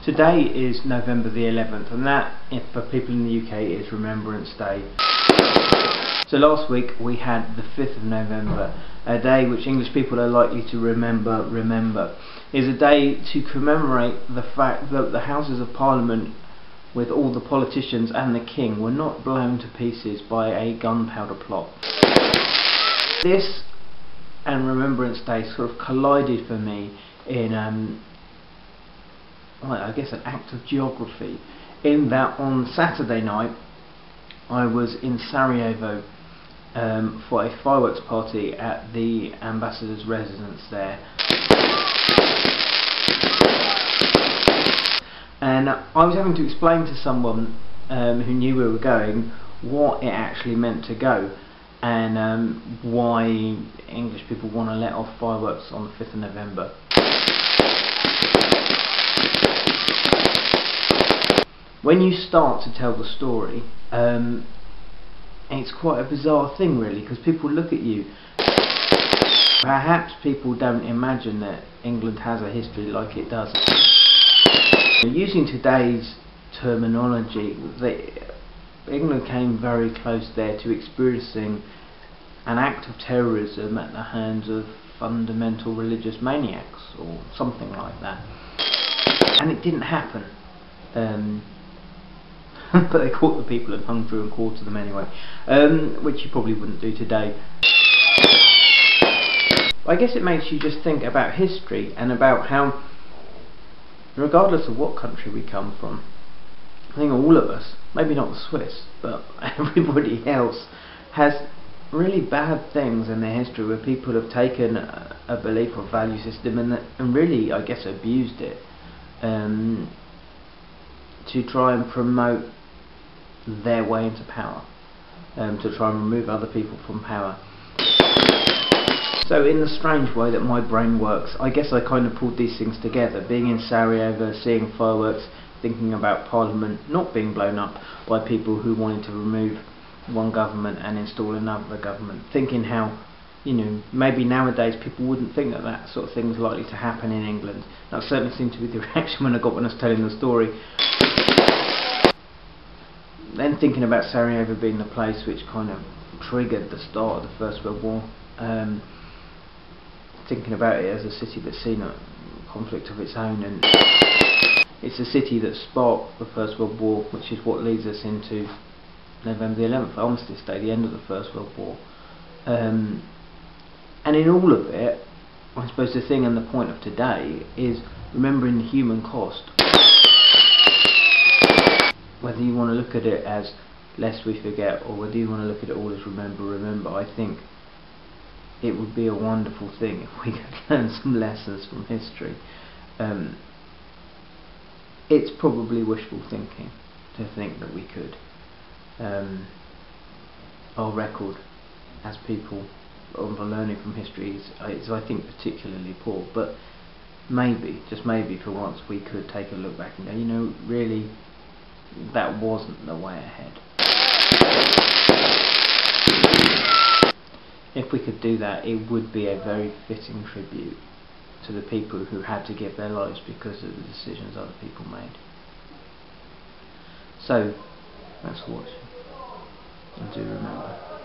Today is November the 11th, and that, for people in the UK, is Remembrance Day. So last week we had the 5th of November, a day which English people are likely to remember. Is a day to commemorate the fact that the Houses of Parliament, with all the politicians and the King, were not blown to pieces by a gunpowder plot. This and Remembrance Day sort of collided for me in well, I guess an act of geography, in that on Saturday night I was in Sarajevo for a fireworks party at the Ambassador's residence there. And I was having to explain to someone who knew we were going what it actually meant to go, and why English people want to let off fireworks on the 5th of November. When you start to tell the story, it's quite a bizarre thing really, because people look at you. Perhaps people don't imagine that England has a history like it does. Using today's terminology, England came very close there to experiencing an act of terrorism at the hands of fundamental religious maniacs, or something like that. And it didn't happen. But they caught the people and hung through and quartered them anyway, which you probably wouldn't do today. I guess it makes you just think about history, and about how, regardless of what country we come from, I think all of us, maybe not the Swiss, but everybody else, has really bad things in their history where people have taken a belief or value system and really, I guess, abused it to try and promote their way into power, to try and remove other people from power. So in the strange way that my brain works, I guess I kind of pulled these things together, being in Sarajevo, seeing fireworks, thinking about Parliament not being blown up by people who wanted to remove one government and install another government, thinking how, you know, maybe nowadays people wouldn't think that that sort of thing is likely to happen in England. That certainly seemed to be the reaction when I was telling the story. Then thinking about Sarajevo being the place which kind of triggered the start of the First World War, thinking about it as a city that's seen a conflict of its own, and it's a city that sparked the First World War, which is what leads us into November the 11th, Armistice Day, the end of the First World War. And in all of it, I suppose the thing and the point of today is remembering the human cost. Whether you want to look at it as lest we forget, or whether you want to look at it all as remember, I think it would be a wonderful thing if we could learn some lessons from history. It's probably wishful thinking to think that we could. Our record as people on the learning from history is, I think, particularly poor, but maybe, just maybe for once, we could take a look back and go, you know, really, that wasn't the way ahead. If we could do that, it would be a very fitting tribute to the people who had to give their lives because of the decisions other people made. So, thanks for watching, and do remember.